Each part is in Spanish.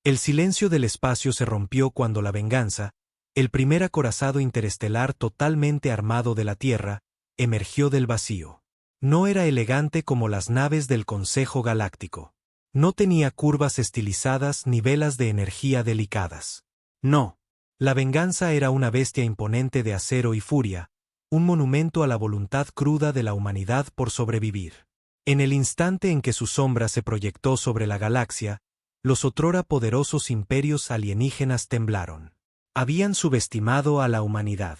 El silencio del espacio se rompió cuando la Venganza, el primer acorazado interestelar totalmente armado de la Tierra, emergió del vacío. No era elegante como las naves del Consejo Galáctico. No tenía curvas estilizadas ni velas de energía delicadas. No. La Venganza era una bestia imponente de acero y furia, un monumento a la voluntad cruda de la humanidad por sobrevivir. En el instante en que su sombra se proyectó sobre la galaxia, los otrora poderosos imperios alienígenas temblaron. Habían subestimado a la humanidad.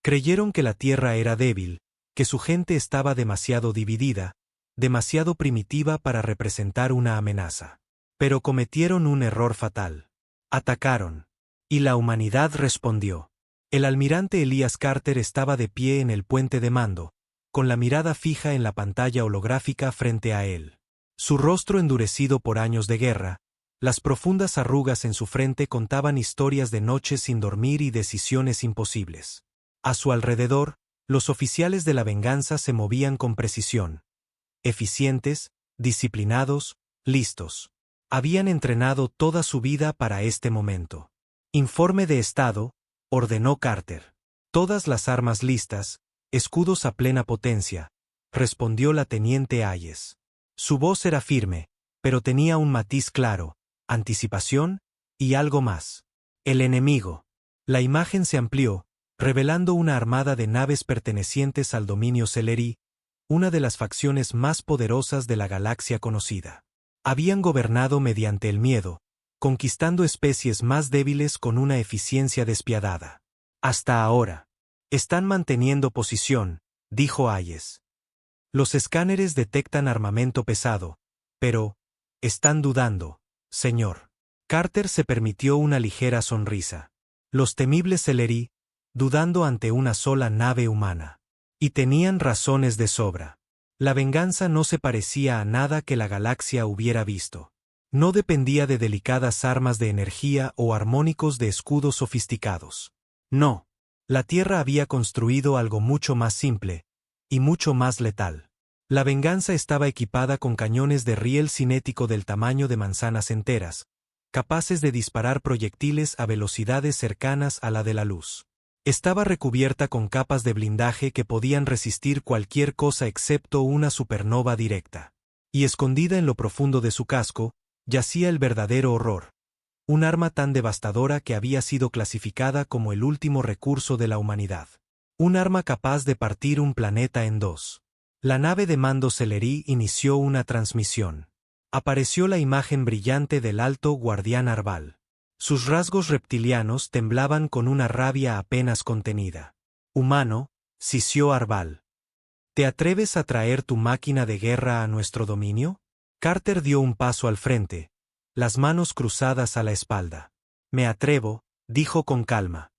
Creyeron que la Tierra era débil, que su gente estaba demasiado dividida, demasiado primitiva para representar una amenaza. Pero cometieron un error fatal. Atacaron. Y la humanidad respondió. El almirante Elias Carter estaba de pie en el puente de mando, con la mirada fija en la pantalla holográfica frente a él. Su rostro endurecido por años de guerra, las profundas arrugas en su frente contaban historias de noches sin dormir y decisiones imposibles. A su alrededor, los oficiales de la Venganza se movían con precisión. Eficientes, disciplinados, listos. Habían entrenado toda su vida para este momento. Informe de estado, ordenó Carter. Todas las armas listas, escudos a plena potencia, respondió la teniente Hayes. Su voz era firme, pero tenía un matiz claro, anticipación y algo más. El enemigo. La imagen se amplió, revelando una armada de naves pertenecientes al dominio Celerí, una de las facciones más poderosas de la galaxia conocida. Habían gobernado mediante el miedo, conquistando especies más débiles con una eficiencia despiadada. Hasta ahora. Están manteniendo posición, dijo Hayes. Los escáneres detectan armamento pesado, pero, están dudando, señor. Carter se permitió una ligera sonrisa. Los temibles Celerí, dudando ante una sola nave humana. Y tenían razones de sobra. La Venganza no se parecía a nada que la galaxia hubiera visto. No dependía de delicadas armas de energía o armónicos de escudos sofisticados. No. La Tierra había construido algo mucho más simple, y mucho más letal. La Venganza estaba equipada con cañones de riel cinético del tamaño de manzanas enteras, capaces de disparar proyectiles a velocidades cercanas a la de la luz. Estaba recubierta con capas de blindaje que podían resistir cualquier cosa excepto una supernova directa. Y escondida en lo profundo de su casco, yacía el verdadero horror. Un arma tan devastadora que había sido clasificada como el último recurso de la humanidad. Un arma capaz de partir un planeta en dos. La nave de mando Celerí inició una transmisión. Apareció la imagen brillante del alto guardián Arval. Sus rasgos reptilianos temblaban con una rabia apenas contenida. Humano, sisió Arval. ¿Te atreves a traer tu máquina de guerra a nuestro dominio? Carter dio un paso al frente, las manos cruzadas a la espalda. Me atrevo, dijo con calma.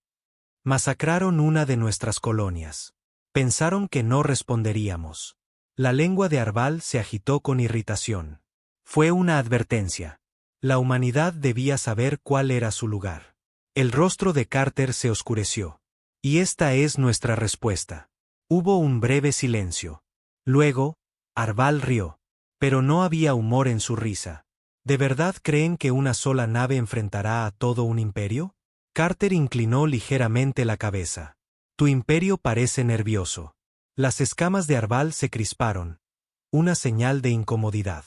Masacraron una de nuestras colonias. Pensaron que no responderíamos. La lengua de Arval se agitó con irritación. Fue una advertencia. La humanidad debía saber cuál era su lugar. El rostro de Carter se oscureció. Y esta es nuestra respuesta. Hubo un breve silencio. Luego, Arval rió. Pero no había humor en su risa. ¿De verdad creen que una sola nave enfrentará a todo un imperio? Carter inclinó ligeramente la cabeza. Tu imperio parece nervioso. Las escamas de Arval se crisparon. Una señal de incomodidad.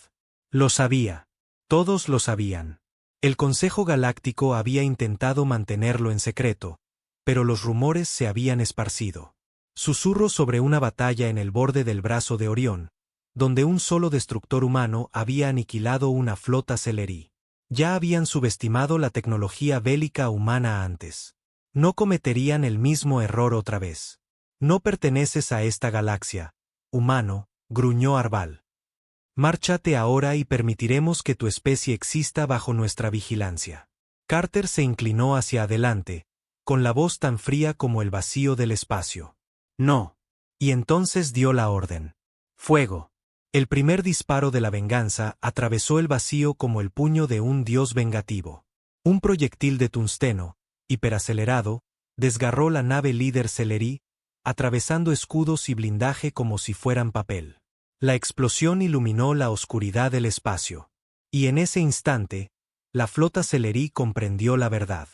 Lo sabía. Todos lo sabían. El Consejo Galáctico había intentado mantenerlo en secreto, pero los rumores se habían esparcido. Susurros sobre una batalla en el borde del brazo de Orión, donde un solo destructor humano había aniquilado una flota Celerí. Ya habían subestimado la tecnología bélica humana antes. No cometerían el mismo error otra vez. No perteneces a esta galaxia, humano, gruñó Arval. Márchate ahora y permitiremos que tu especie exista bajo nuestra vigilancia. Carter se inclinó hacia adelante, con la voz tan fría como el vacío del espacio. No. Y entonces dio la orden. Fuego. El primer disparo de la Venganza atravesó el vacío como el puño de un dios vengativo. Un proyectil de tungsteno, hiperacelerado, desgarró la nave líder Celerí, atravesando escudos y blindaje como si fueran papel. La explosión iluminó la oscuridad del espacio. Y en ese instante, la flota Celerí comprendió la verdad.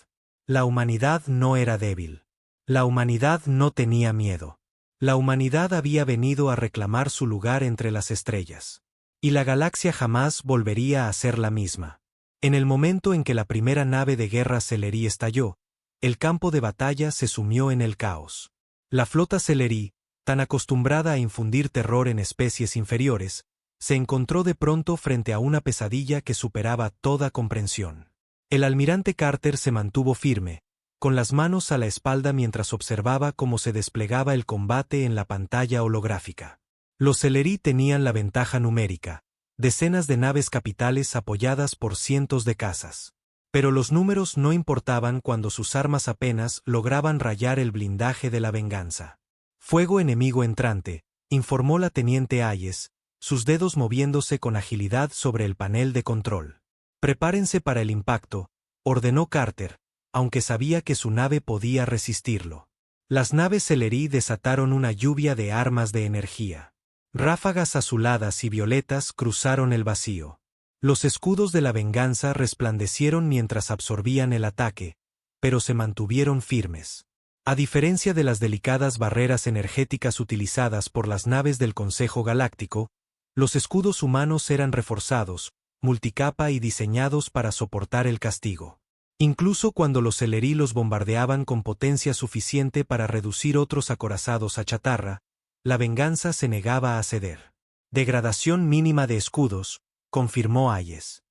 La humanidad no era débil. La humanidad no tenía miedo. La humanidad había venido a reclamar su lugar entre las estrellas. Y la galaxia jamás volvería a ser la misma. En el momento en que la primera nave de guerra Celerí estalló, el campo de batalla se sumió en el caos. La flota Celerí, tan acostumbrada a infundir terror en especies inferiores, se encontró de pronto frente a una pesadilla que superaba toda comprensión. El almirante Carter se mantuvo firme, con las manos a la espalda mientras observaba cómo se desplegaba el combate en la pantalla holográfica. Los Celerí tenían la ventaja numérica, decenas de naves capitales apoyadas por cientos de cazas. Pero los números no importaban cuando sus armas apenas lograban rayar el blindaje de la venganza. Fuego enemigo entrante, informó la teniente Hayes, sus dedos moviéndose con agilidad sobre el panel de control. Prepárense para el impacto, ordenó Carter, aunque sabía que su nave podía resistirlo. Las naves Celerí desataron una lluvia de armas de energía. Ráfagas azuladas y violetas cruzaron el vacío. Los escudos de la venganza resplandecieron mientras absorbían el ataque, pero se mantuvieron firmes. A diferencia de las delicadas barreras energéticas utilizadas por las naves del Consejo Galáctico, los escudos humanos eran reforzados, multicapa y diseñados para soportar el castigo. Incluso cuando los Celerí los bombardeaban con potencia suficiente para reducir otros acorazados a chatarra, la venganza se negaba a ceder. Degradación mínima de escudos, confirmó Hayes.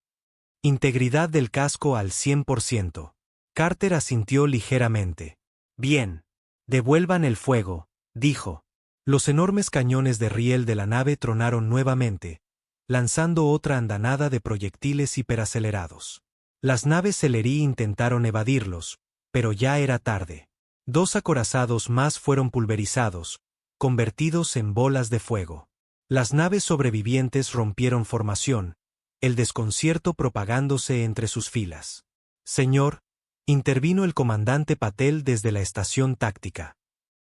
Integridad del casco al 100%. Carter asintió ligeramente. Bien. Devuelvan el fuego, dijo. Los enormes cañones de riel de la nave tronaron nuevamente, lanzando otra andanada de proyectiles hiperacelerados. Las naves Celerí intentaron evadirlos, pero ya era tarde. 2 acorazados más fueron pulverizados, convertidos en bolas de fuego. Las naves sobrevivientes rompieron formación, el desconcierto propagándose entre sus filas. Señor, intervino el comandante Patel desde la estación táctica.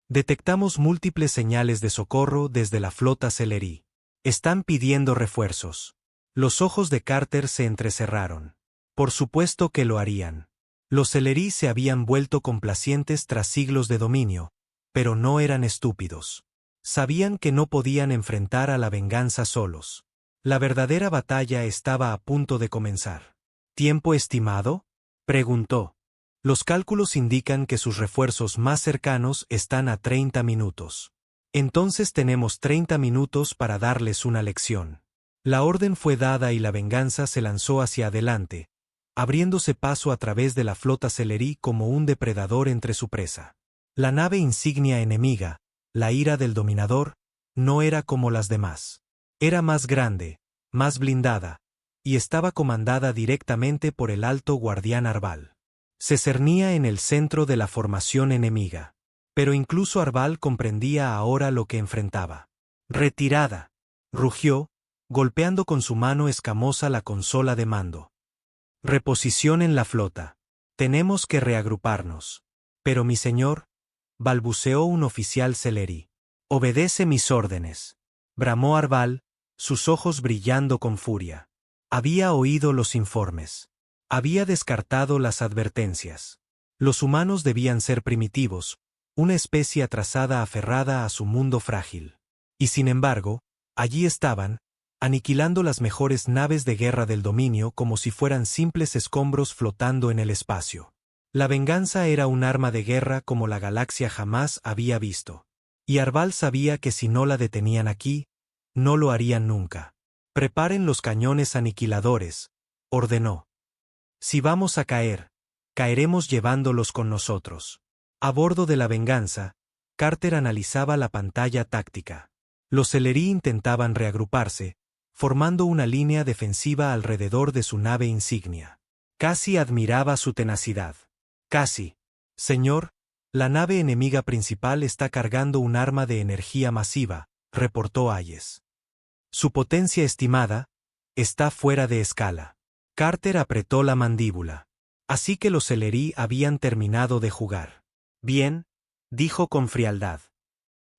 Detectamos múltiples señales de socorro desde la flota Celerí. Están pidiendo refuerzos. Los ojos de Carter se entrecerraron. Por supuesto que lo harían. Los Celerí se habían vuelto complacientes tras siglos de dominio, pero no eran estúpidos. Sabían que no podían enfrentar a la venganza solos. La verdadera batalla estaba a punto de comenzar. ¿Tiempo estimado?, preguntó. Los cálculos indican que sus refuerzos más cercanos están a 30 minutos. Entonces tenemos 30 minutos para darles una lección. La orden fue dada y la venganza se lanzó hacia adelante, abriéndose paso a través de la flota Celerí como un depredador entre su presa. La nave insignia enemiga, la ira del dominador, no era como las demás. Era más grande, más blindada, y estaba comandada directamente por el alto guardián Arval. Se cernía en el centro de la formación enemiga. Pero incluso Arval comprendía ahora lo que enfrentaba. «¡Retirada!», rugió, golpeando con su mano escamosa la consola de mando. «Reposición en la flota. Tenemos que reagruparnos». «Pero mi señor», balbuceó un oficial Celerí. «Obedece mis órdenes», bramó Arval, sus ojos brillando con furia. Había oído los informes. Había descartado las advertencias. Los humanos debían ser primitivos, una especie atrasada aferrada a su mundo frágil. Y sin embargo, allí estaban, aniquilando las mejores naves de guerra del dominio como si fueran simples escombros flotando en el espacio. La venganza era un arma de guerra como la galaxia jamás había visto. Y Arval sabía que si no la detenían aquí, no lo harían nunca. «Preparen los cañones aniquiladores», ordenó. «Si vamos a caer, caeremos llevándolos con nosotros». A bordo de la venganza, Carter analizaba la pantalla táctica. Los Celerí intentaban reagruparse, formando una línea defensiva alrededor de su nave insignia. Casi admiraba su tenacidad. «Casi. Señor, la nave enemiga principal está cargando un arma de energía masiva», reportó Hayes. «Su potencia estimada está fuera de escala». Carter apretó la mandíbula. Así que los Celerí habían terminado de jugar. «Bien», dijo con frialdad.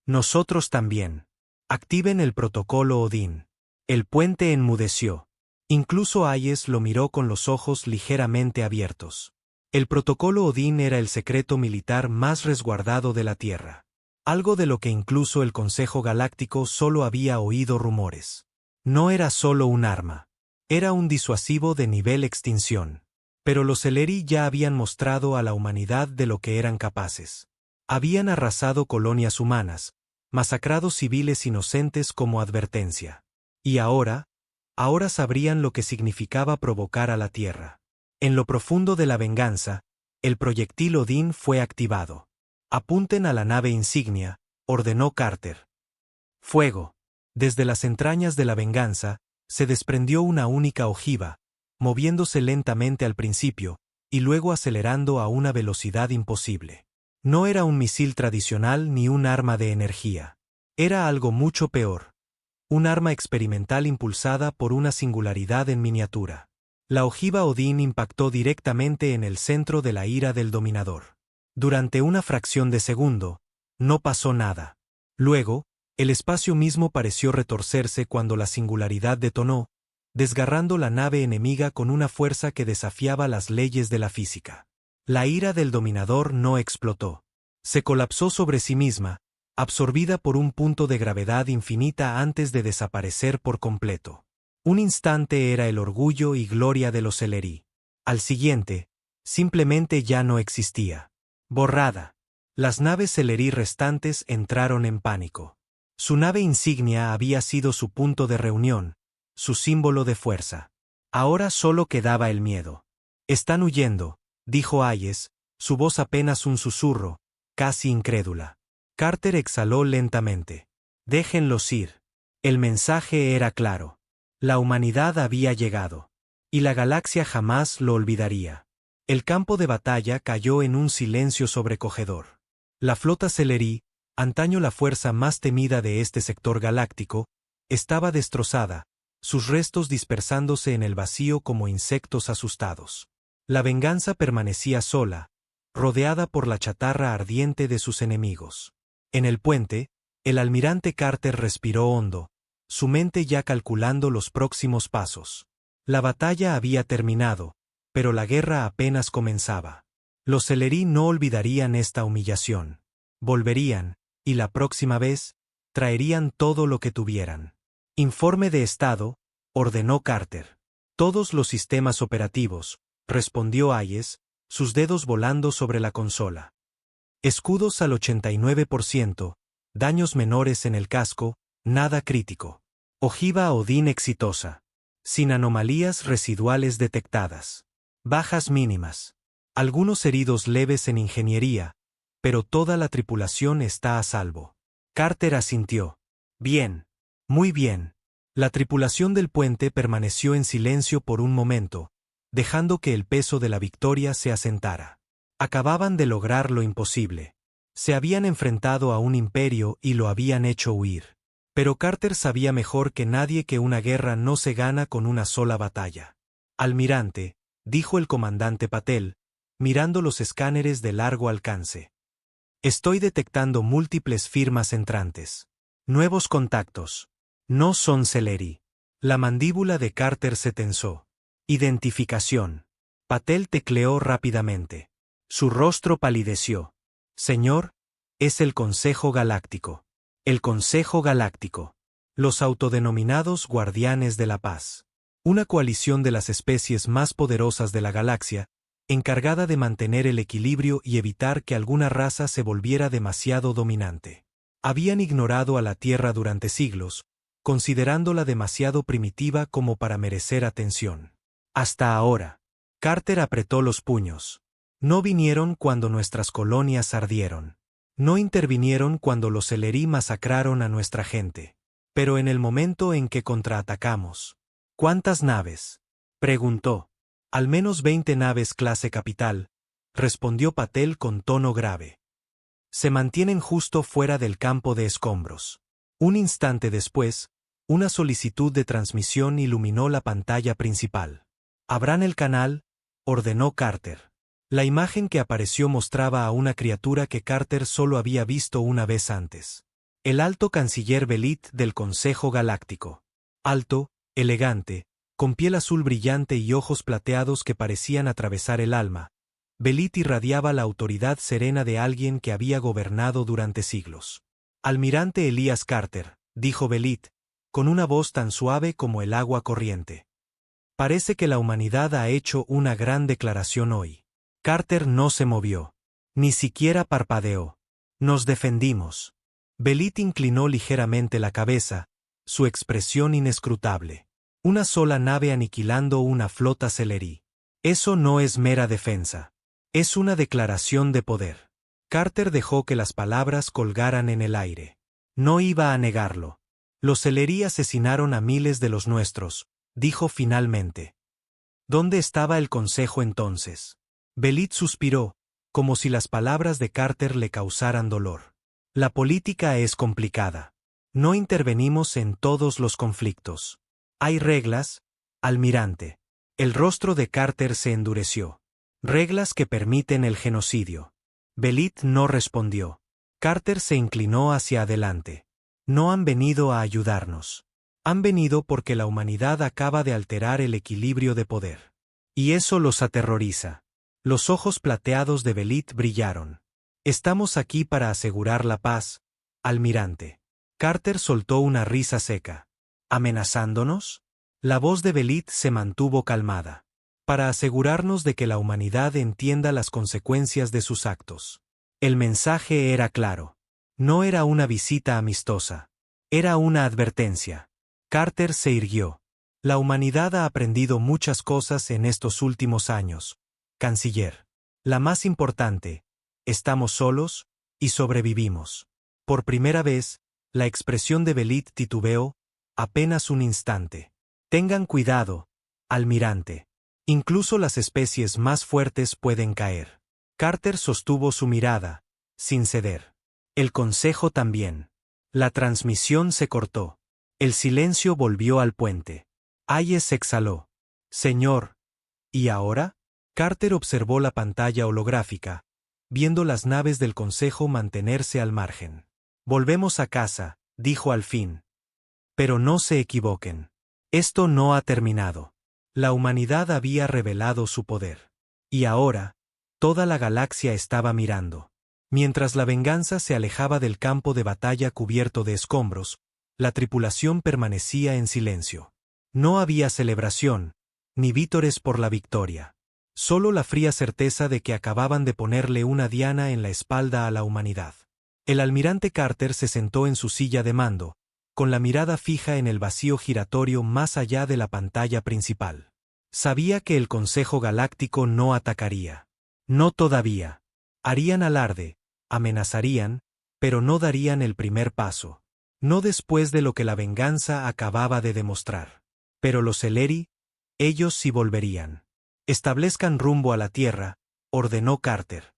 «Nosotros también. Activen el protocolo Odín». El puente enmudeció. Incluso Hayes lo miró con los ojos ligeramente abiertos. El protocolo Odín era el secreto militar más resguardado de la Tierra. Algo de lo que incluso el Consejo Galáctico solo había oído rumores. No era solo un arma. Era un disuasivo de nivel extinción. Pero los Celeri ya habían mostrado a la humanidad de lo que eran capaces. Habían arrasado colonias humanas, masacrado civiles inocentes como advertencia. Y ahora sabrían lo que significaba provocar a la Tierra. En lo profundo de la venganza, el proyectil Odín fue activado. «Apunten a la nave insignia», ordenó Carter. Fuego. Desde las entrañas de la venganza, se desprendió una única ojiva, moviéndose lentamente al principio, y luego acelerando a una velocidad imposible. No era un misil tradicional ni un arma de energía. Era algo mucho peor. Un arma experimental impulsada por una singularidad en miniatura. La ojiva Odín impactó directamente en el centro de la ira del dominador. Durante una fracción de segundo, no pasó nada. Luego, el espacio mismo pareció retorcerse cuando la singularidad detonó, desgarrando la nave enemiga con una fuerza que desafiaba las leyes de la física. La ira del dominador no explotó. Se colapsó sobre sí misma, absorbida por un punto de gravedad infinita antes de desaparecer por completo. Un instante era el orgullo y gloria de los Celeri. Al siguiente, simplemente ya no existía. Borrada. Las naves Celeri restantes entraron en pánico. Su nave insignia había sido su punto de reunión, su símbolo de fuerza. Ahora solo quedaba el miedo. «Están huyendo», dijo Hayes, su voz apenas un susurro, casi incrédula. Carter exhaló lentamente. «Déjenlos ir». El mensaje era claro. La humanidad había llegado. Y la galaxia jamás lo olvidaría. El campo de batalla cayó en un silencio sobrecogedor. La flota Celeri, antaño la fuerza más temida de este sector galáctico, estaba destrozada, sus restos dispersándose en el vacío como insectos asustados. La venganza permanecía sola, rodeada por la chatarra ardiente de sus enemigos. En el puente, el almirante Carter respiró hondo, su mente ya calculando los próximos pasos. La batalla había terminado, pero la guerra apenas comenzaba. Los Celeri no olvidarían esta humillación. Volverían, y la próxima vez, traerían todo lo que tuvieran. «Informe de estado», ordenó Carter. «Todos los sistemas operativos», respondió Hayes, sus dedos volando sobre la consola. «Escudos al 89%, daños menores en el casco, nada crítico. Ojiva Odín exitosa. Sin anomalías residuales detectadas. Bajas mínimas. Algunos heridos leves en ingeniería, pero toda la tripulación está a salvo». Carter asintió. «Bien. Muy bien». La tripulación del puente permaneció en silencio por un momento, dejando que el peso de la victoria se asentara. Acababan de lograr lo imposible. Se habían enfrentado a un imperio y lo habían hecho huir. Pero Carter sabía mejor que nadie que una guerra no se gana con una sola batalla. «Almirante», dijo el comandante Patel, mirando los escáneres de largo alcance. «Estoy detectando múltiples firmas entrantes. Nuevos contactos. No son Celeri». La mandíbula de Carter se tensó. «Identificación». Patel tecleó rápidamente. Su rostro palideció. «Señor, es el Consejo Galáctico». El Consejo Galáctico. Los autodenominados Guardianes de la Paz. Una coalición de las especies más poderosas de la galaxia, encargada de mantener el equilibrio y evitar que alguna raza se volviera demasiado dominante. Habían ignorado a la Tierra durante siglos, considerándola demasiado primitiva como para merecer atención. Hasta ahora. Carter apretó los puños. No vinieron cuando nuestras colonias ardieron. No intervinieron cuando los Celeri masacraron a nuestra gente. Pero en el momento en que contraatacamos. «¿Cuántas naves?», preguntó. «Al menos 20 naves clase capital», respondió Patel con tono grave. «Se mantienen justo fuera del campo de escombros». Un instante después, una solicitud de transmisión iluminó la pantalla principal. «Abran el canal», ordenó Carter. La imagen que apareció mostraba a una criatura que Carter solo había visto una vez antes. El alto canciller Belit del Consejo Galáctico. Alto, elegante, Con piel azul brillante y ojos plateados que parecían atravesar el alma, Belit irradiaba la autoridad serena de alguien que había gobernado durante siglos. Almirante Elías Carter, dijo Belit, con una voz tan suave como el agua corriente. Parece que la humanidad ha hecho una gran declaración hoy. Carter no se movió. Ni siquiera parpadeó. Nos defendimos. Belit inclinó ligeramente la cabeza, su expresión inescrutable. Una sola nave aniquilando una flota celerí. Eso no es mera defensa. Es una declaración de poder. Carter dejó que las palabras colgaran en el aire. No iba a negarlo. Los celerí asesinaron a miles de los nuestros, dijo finalmente. ¿Dónde estaba el consejo entonces? Belit suspiró, como si las palabras de Carter le causaran dolor. La política es complicada. No intervenimos en todos los conflictos. Hay reglas, almirante. El rostro de Carter se endureció. Reglas que permiten el genocidio. Belit no respondió. Carter se inclinó hacia adelante. No han venido a ayudarnos. Han venido porque la humanidad acaba de alterar el equilibrio de poder. Y eso los aterroriza. Los ojos plateados de Belit brillaron. Estamos aquí para asegurar la paz, almirante. Carter soltó una risa seca. ¿Amenazándonos? La voz de Belit se mantuvo calmada. Para asegurarnos de que la humanidad entienda las consecuencias de sus actos. El mensaje era claro. No era una visita amistosa. Era una advertencia. Carter se irguió. La humanidad ha aprendido muchas cosas en estos últimos años, canciller. La más importante, estamos solos, y sobrevivimos. Por primera vez, la expresión de Belit titubeó, apenas un instante. Tengan cuidado, almirante. Incluso las especies más fuertes pueden caer. Carter sostuvo su mirada, sin ceder. El consejo también. La transmisión se cortó. El silencio volvió al puente. Hayes exhaló. Señor. ¿Y ahora? Carter observó la pantalla holográfica, viendo las naves del consejo mantenerse al margen. Volvemos a casa, dijo al fin. Pero no se equivoquen. Esto no ha terminado. La humanidad había revelado su poder. Y ahora, toda la galaxia estaba mirando. Mientras la venganza se alejaba del campo de batalla cubierto de escombros, la tripulación permanecía en silencio. No había celebración, ni vítores por la victoria. Solo la fría certeza de que acababan de ponerle una diana en la espalda a la humanidad. El almirante Carter se sentó en su silla de mando, con la mirada fija en el vacío giratorio más allá de la pantalla principal. Sabía que el Consejo Galáctico no atacaría. No todavía. Harían alarde, amenazarían, pero no darían el primer paso. No después de lo que la venganza acababa de demostrar. Pero los Celeri, ellos sí volverían. Establezcan rumbo a la Tierra, ordenó Carter.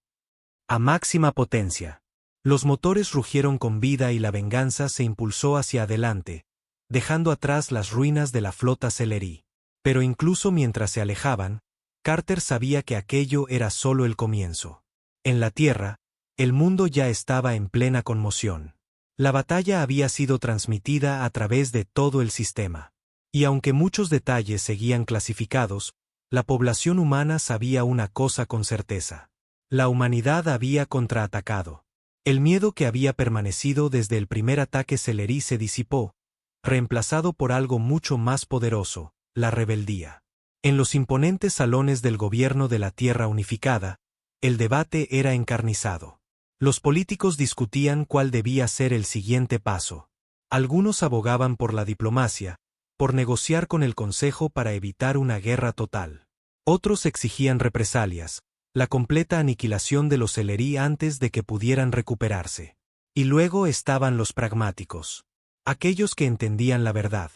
A máxima potencia. Los motores rugieron con vida y la venganza se impulsó hacia adelante, dejando atrás las ruinas de la flota Celeri. Pero incluso mientras se alejaban, Carter sabía que aquello era solo el comienzo. En la Tierra, el mundo ya estaba en plena conmoción. La batalla había sido transmitida a través de todo el sistema. Y aunque muchos detalles seguían clasificados, la población humana sabía una cosa con certeza. La humanidad había contraatacado. El miedo que había permanecido desde el primer ataque Celeri se disipó, reemplazado por algo mucho más poderoso, la rebeldía. En los imponentes salones del gobierno de la Tierra unificada, el debate era encarnizado. Los políticos discutían cuál debía ser el siguiente paso. Algunos abogaban por la diplomacia, por negociar con el Consejo para evitar una guerra total. Otros exigían represalias, la completa aniquilación de los Celeri antes de que pudieran recuperarse. Y luego estaban los pragmáticos. Aquellos que entendían la verdad.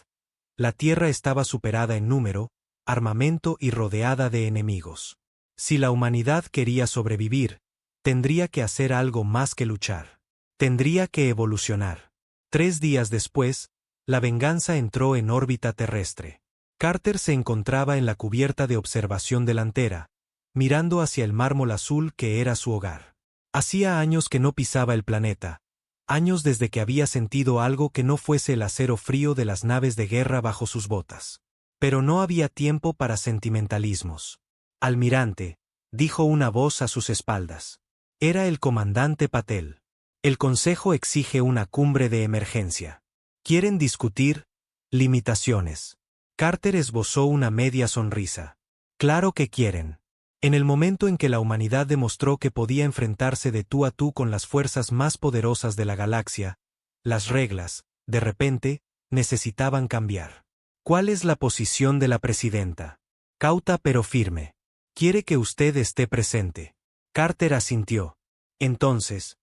La Tierra estaba superada en número, armamento y rodeada de enemigos. Si la humanidad quería sobrevivir, tendría que hacer algo más que luchar. Tendría que evolucionar. 3 días después, la venganza entró en órbita terrestre. Carter se encontraba en la cubierta de observación delantera, mirando hacia el mármol azul que era su hogar. Hacía años que no pisaba el planeta, años desde que había sentido algo que no fuese el acero frío de las naves de guerra bajo sus botas. Pero no había tiempo para sentimentalismos. Almirante, dijo una voz a sus espaldas. Era el comandante Patel. El Consejo exige una cumbre de emergencia. ¿Quieren discutir? Limitaciones. Carter esbozó una media sonrisa. Claro que quieren. En el momento en que la humanidad demostró que podía enfrentarse de tú a tú con las fuerzas más poderosas de la galaxia, las reglas, de repente, necesitaban cambiar. ¿Cuál es la posición de la presidenta? Cauta pero firme. Quiere que usted esté presente. Carter asintió. Entonces,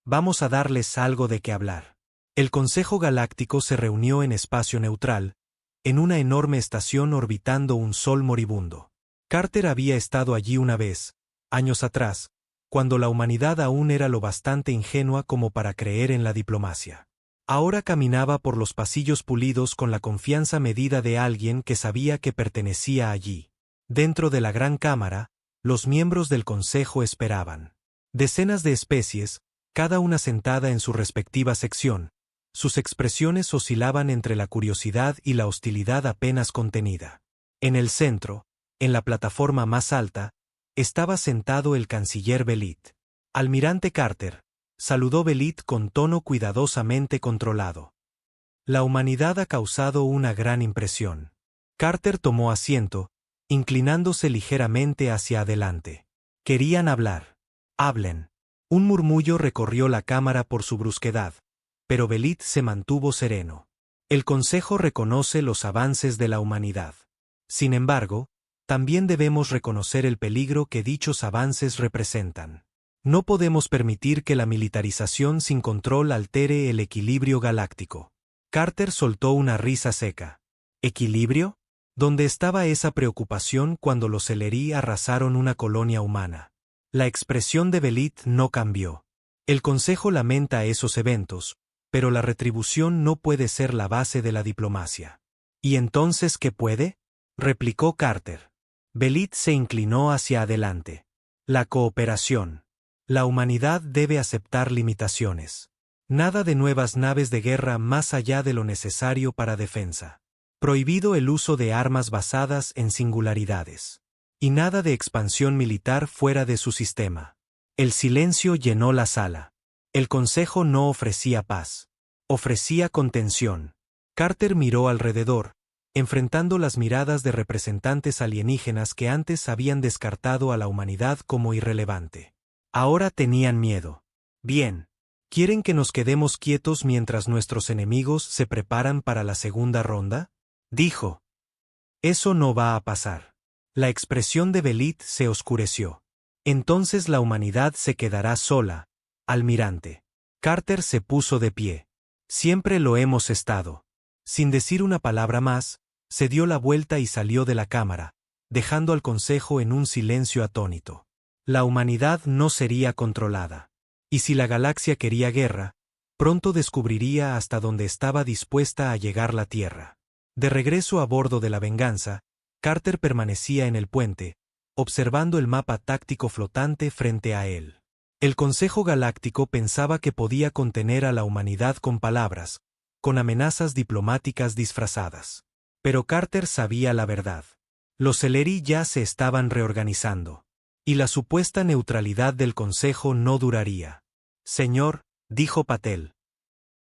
vamos a darles algo de qué hablar. El Consejo Galáctico se reunió en espacio neutral, en una enorme estación orbitando un sol moribundo. Carter había estado allí una vez, años atrás, cuando la humanidad aún era lo bastante ingenua como para creer en la diplomacia. Ahora caminaba por los pasillos pulidos con la confianza medida de alguien que sabía que pertenecía allí. Dentro de la gran cámara, los miembros del Consejo esperaban. Decenas de especies, cada una sentada en su respectiva sección. Sus expresiones oscilaban entre la curiosidad y la hostilidad apenas contenida. En el centro, en la plataforma más alta, estaba sentado el canciller Belit. Almirante Carter, saludó Belit con tono cuidadosamente controlado. La humanidad ha causado una gran impresión. Carter tomó asiento, inclinándose ligeramente hacia adelante. Querían hablar. Hablen. Un murmullo recorrió la cámara por su brusquedad, pero Belit se mantuvo sereno. El Consejo reconoce los avances de la humanidad. Sin embargo, también debemos reconocer el peligro que dichos avances representan. No podemos permitir que la militarización sin control altere el equilibrio galáctico. Carter soltó una risa seca. ¿Equilibrio? ¿Dónde estaba esa preocupación cuando los Celerí arrasaron una colonia humana? La expresión de Belit no cambió. El Consejo lamenta esos eventos, pero la retribución no puede ser la base de la diplomacia. ¿Y entonces qué puede? Replicó Carter. Belit se inclinó hacia adelante. La cooperación. La humanidad debe aceptar limitaciones. Nada de nuevas naves de guerra más allá de lo necesario para defensa. Prohibido el uso de armas basadas en singularidades. Y nada de expansión militar fuera de su sistema. El silencio llenó la sala. El Consejo no ofrecía paz. Ofrecía contención. Carter miró alrededor, enfrentando las miradas de representantes alienígenas que antes habían descartado a la humanidad como irrelevante. Ahora tenían miedo. Bien. ¿Quieren que nos quedemos quietos mientras nuestros enemigos se preparan para la segunda ronda? Dijo. Eso no va a pasar. La expresión de Belit se oscureció. Entonces la humanidad se quedará sola, almirante. Carter se puso de pie. Siempre lo hemos estado. Sin decir una palabra más, se dio la vuelta y salió de la cámara, dejando al Consejo en un silencio atónito. La humanidad no sería controlada. Y si la galaxia quería guerra, pronto descubriría hasta dónde estaba dispuesta a llegar la Tierra. De regreso a bordo de la Venganza, Carter permanecía en el puente, observando el mapa táctico flotante frente a él. El Consejo Galáctico pensaba que podía contener a la humanidad con palabras, con amenazas diplomáticas disfrazadas. Pero Carter sabía la verdad. Los Celerí ya se estaban reorganizando. Y la supuesta neutralidad del Consejo no duraría. Señor, dijo Patel.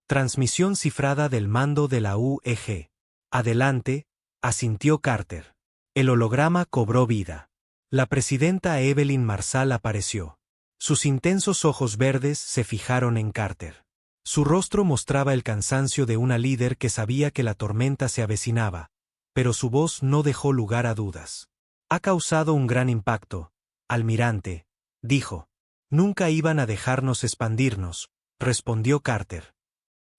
Transmisión cifrada del mando de la UEG. Adelante, asintió Carter. El holograma cobró vida. La presidenta Evelyn Marsal apareció. Sus intensos ojos verdes se fijaron en Carter. Su rostro mostraba el cansancio de una líder que sabía que la tormenta se avecinaba, pero su voz no dejó lugar a dudas. Ha causado un gran impacto, almirante, dijo. Nunca iban a dejarnos expandirnos, respondió Carter.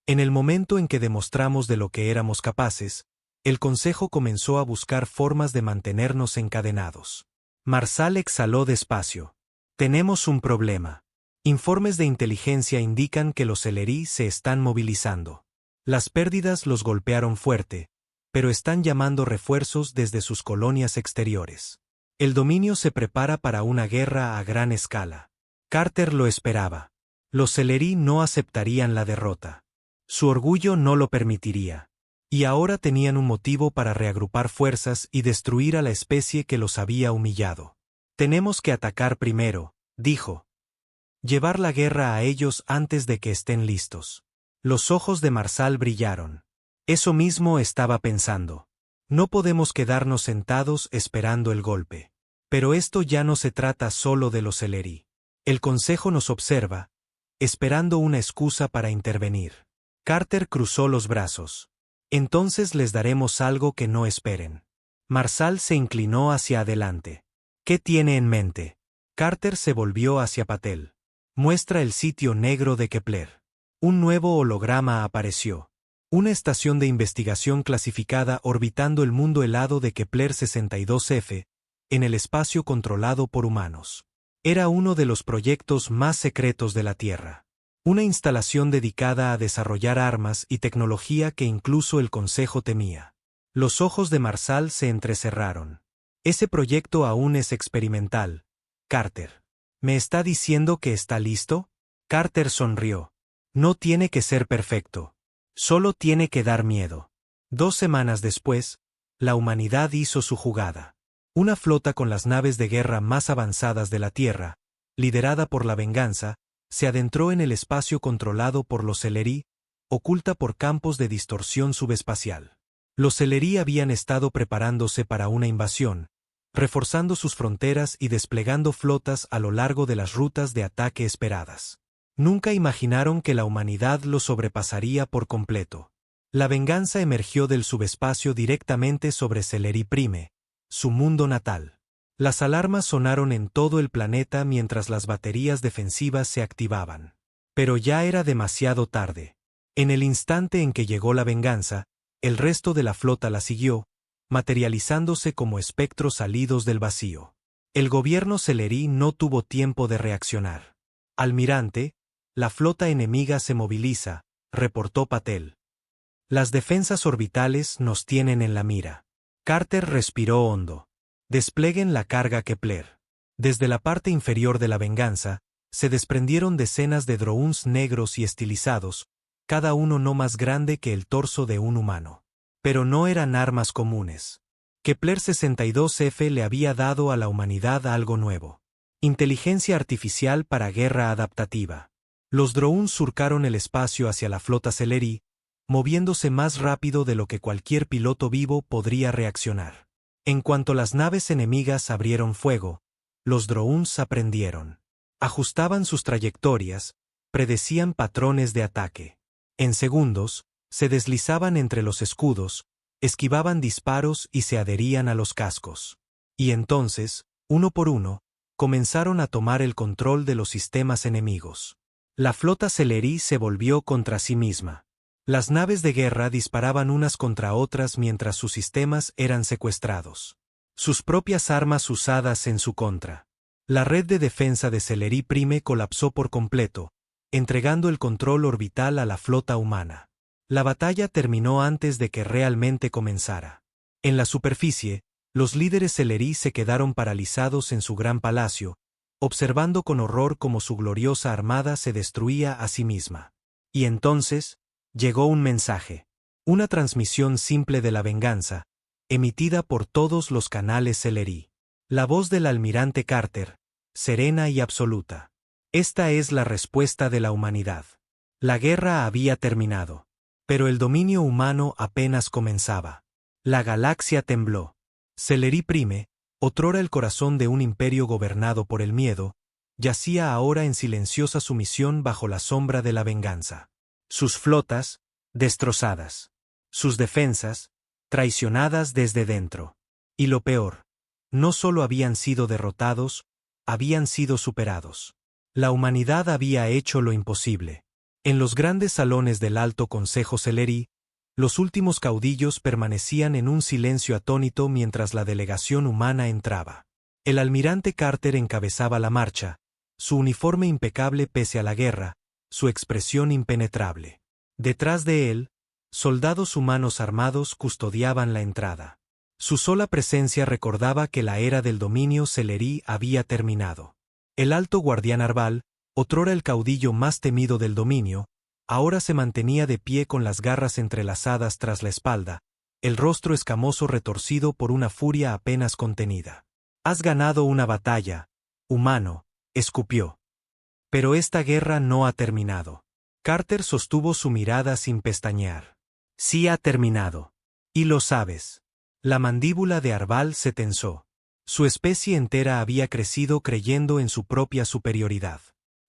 En el momento en que demostramos de lo que éramos capaces, el Consejo comenzó a buscar formas de mantenernos encadenados. Marsal exhaló despacio. Tenemos un problema. Informes de inteligencia indican que los Celerí se están movilizando. Las pérdidas los golpearon fuerte, pero están llamando refuerzos desde sus colonias exteriores. El dominio se prepara para una guerra a gran escala. Carter lo esperaba. Los Celerí no aceptarían la derrota. Su orgullo no lo permitiría. Y ahora tenían un motivo para reagrupar fuerzas y destruir a la especie que los había humillado. Tenemos que atacar primero, dijo. Llevar la guerra a ellos antes de que estén listos. Los ojos de Marsal brillaron. Eso mismo estaba pensando. No podemos quedarnos sentados esperando el golpe. Pero esto ya no se trata solo de los Celeri. El Consejo nos observa, esperando una excusa para intervenir. Carter cruzó los brazos. Entonces les daremos algo que no esperen. Marsal se inclinó hacia adelante. ¿Qué tiene en mente? Carter se volvió hacia Patel. Muestra el sitio negro de Kepler. Un nuevo holograma apareció. Una estación de investigación clasificada orbitando el mundo helado de Kepler 62F, en el espacio controlado por humanos. Era uno de los proyectos más secretos de la Tierra. Una instalación dedicada a desarrollar armas y tecnología que incluso el Consejo temía. Los ojos de Marsal se entrecerraron. Ese proyecto aún es experimental, Carter. ¿Me está diciendo que está listo? Carter sonrió. No tiene que ser perfecto. Solo tiene que dar miedo. 2 semanas después, la humanidad hizo su jugada. Una flota con las naves de guerra más avanzadas de la Tierra, liderada por la Venganza, se adentró en el espacio controlado por los Celeri, oculta por campos de distorsión subespacial. Los Celeri habían estado preparándose para una invasión, reforzando sus fronteras y desplegando flotas a lo largo de las rutas de ataque esperadas. Nunca imaginaron que la humanidad los sobrepasaría por completo. La Venganza emergió del subespacio directamente sobre Celeri Prime, su mundo natal. Las alarmas sonaron en todo el planeta mientras las baterías defensivas se activaban. Pero ya era demasiado tarde. En el instante en que llegó la Venganza, el resto de la flota la siguió, materializándose como espectros salidos del vacío. El gobierno Celeri no tuvo tiempo de reaccionar. Almirante, la flota enemiga se moviliza, reportó Patel. Las defensas orbitales nos tienen en la mira. Carter respiró hondo. Desplieguen la carga Kepler. Desde la parte inferior de la Venganza, se desprendieron decenas de drones negros y estilizados, cada uno no más grande que el torso de un humano. Pero no eran armas comunes. Kepler 62F le había dado a la humanidad algo nuevo. Inteligencia artificial para guerra adaptativa. Los drones surcaron el espacio hacia la flota Celeri, moviéndose más rápido de lo que cualquier piloto vivo podría reaccionar. En cuanto las naves enemigas abrieron fuego, los drones aprendieron. Ajustaban sus trayectorias, predecían patrones de ataque. En segundos, se deslizaban entre los escudos, esquivaban disparos y se adherían a los cascos. Y entonces, uno por uno, comenzaron a tomar el control de los sistemas enemigos. La flota Celeri se volvió contra sí misma. Las naves de guerra disparaban unas contra otras mientras sus sistemas eran secuestrados. Sus propias armas usadas en su contra. La red de defensa de Celeri Prime colapsó por completo, entregando el control orbital a la flota humana. La batalla terminó antes de que realmente comenzara. En la superficie, los líderes Celeri se quedaron paralizados en su gran palacio, observando con horror cómo su gloriosa armada se destruía a sí misma. Y entonces, llegó un mensaje. Una transmisión simple de la Venganza, emitida por todos los canales Celeri. La voz del almirante Carter, serena y absoluta. Esta es la respuesta de la humanidad. La guerra había terminado. Pero el dominio humano apenas comenzaba. La galaxia tembló. Celeri Prime, otrora el corazón de un imperio gobernado por el miedo, yacía ahora en silenciosa sumisión bajo la sombra de la Venganza. Sus flotas, destrozadas. Sus defensas, traicionadas desde dentro. Y lo peor, no solo habían sido derrotados, habían sido superados. La humanidad había hecho lo imposible. En los grandes salones del Alto Consejo Celeri, los últimos caudillos permanecían en un silencio atónito mientras la delegación humana entraba. El almirante Carter encabezaba la marcha, su uniforme impecable pese a la guerra, su expresión impenetrable. Detrás de él, soldados humanos armados custodiaban la entrada. Su sola presencia recordaba que la era del dominio Celeri había terminado. El alto guardián Arbal, otrora el caudillo más temido del dominio, Ahora se mantenía de pie con las garras entrelazadas tras la espalda, el rostro escamoso retorcido por una furia apenas contenida. «Has ganado una batalla, humano», escupió. «Pero esta guerra no ha terminado». Carter sostuvo su mirada sin pestañear. «Sí ha terminado. Y lo sabes». La mandíbula de Arval se tensó. Su especie entera había crecido creyendo en su propia superioridad.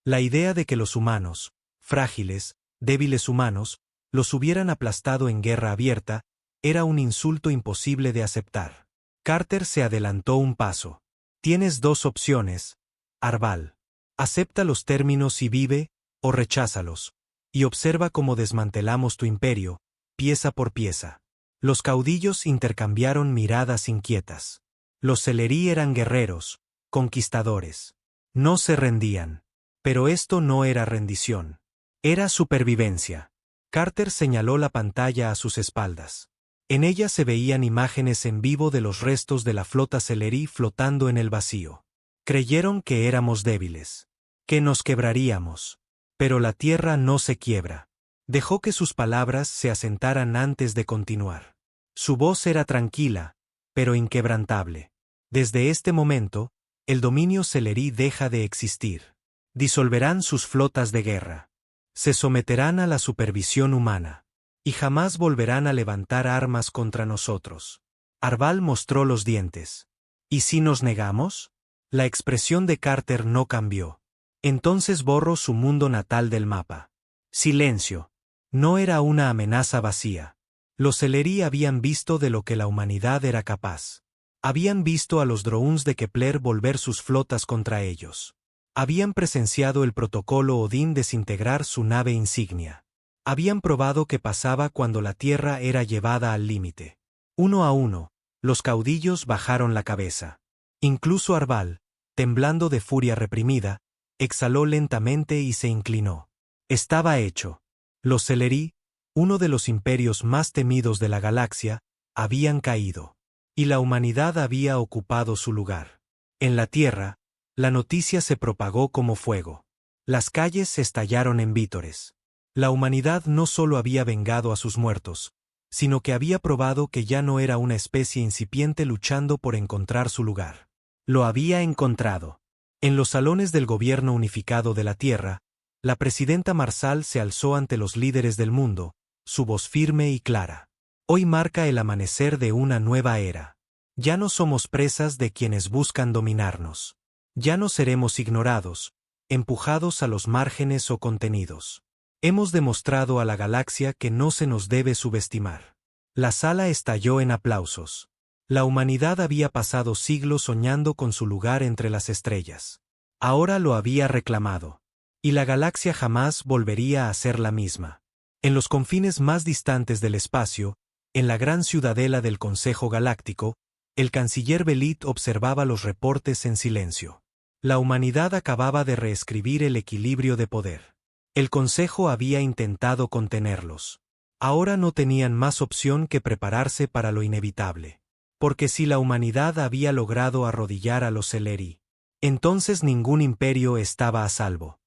La idea de que los humanos, frágiles, débiles humanos, los hubieran aplastado en guerra abierta, era un insulto imposible de aceptar. Carter se adelantó un paso. «Tienes dos opciones, Arval. Acepta los términos y vive, o recházalos, y observa cómo desmantelamos tu imperio, pieza por pieza». Los caudillos intercambiaron miradas inquietas. Los Sellerí eran guerreros, conquistadores. No se rendían. Pero esto no era rendición. Era supervivencia. Carter señaló la pantalla a sus espaldas. En ella se veían imágenes en vivo de los restos de la flota Sellerí flotando en el vacío. Creyeron que éramos débiles, que nos quebraríamos. Pero la tierra no se quiebra. Dejó que sus palabras se asentaran antes de continuar. Su voz era tranquila, pero inquebrantable. Desde este momento, el dominio Sellerí deja de existir. Disolverán sus flotas de guerra. Se someterán a la supervisión humana. Y jamás volverán a levantar armas contra nosotros. Arval mostró los dientes. ¿Y si nos negamos? La expresión de Carter no cambió. Entonces borró su mundo natal del mapa. Silencio. No era una amenaza vacía. Los Sellerí habían visto de lo que la humanidad era capaz. Habían visto a los Drones de Kepler volver sus flotas contra ellos. Habían presenciado el protocolo Odín desintegrar su nave insignia. Habían probado qué pasaba cuando la Tierra era llevada al límite. Uno a uno, los caudillos bajaron la cabeza. Incluso Arval, temblando de furia reprimida, exhaló lentamente y se inclinó. Estaba hecho. Los Sellerí, uno de los imperios más temidos de la galaxia, habían caído. Y la humanidad había ocupado su lugar. En la Tierra, la noticia se propagó como fuego. Las calles estallaron en vítores. La humanidad no solo había vengado a sus muertos, sino que había probado que ya no era una especie incipiente luchando por encontrar su lugar. Lo había encontrado. En los salones del gobierno unificado de la Tierra, la presidenta Marsal se alzó ante los líderes del mundo, su voz firme y clara. Hoy marca el amanecer de una nueva era. Ya no somos presas de quienes buscan dominarnos. Ya no seremos ignorados, empujados a los márgenes o contenidos. Hemos demostrado a la galaxia que no se nos debe subestimar. La sala estalló en aplausos. La humanidad había pasado siglos soñando con su lugar entre las estrellas. Ahora lo había reclamado. Y la galaxia jamás volvería a ser la misma. En los confines más distantes del espacio, en la gran ciudadela del Consejo Galáctico, el canciller Belit observaba los reportes en silencio. La humanidad acababa de reescribir el equilibrio de poder. El Consejo había intentado contenerlos. Ahora no tenían más opción que prepararse para lo inevitable. Porque si la humanidad había logrado arrodillar a los Sellerí, entonces ningún imperio estaba a salvo.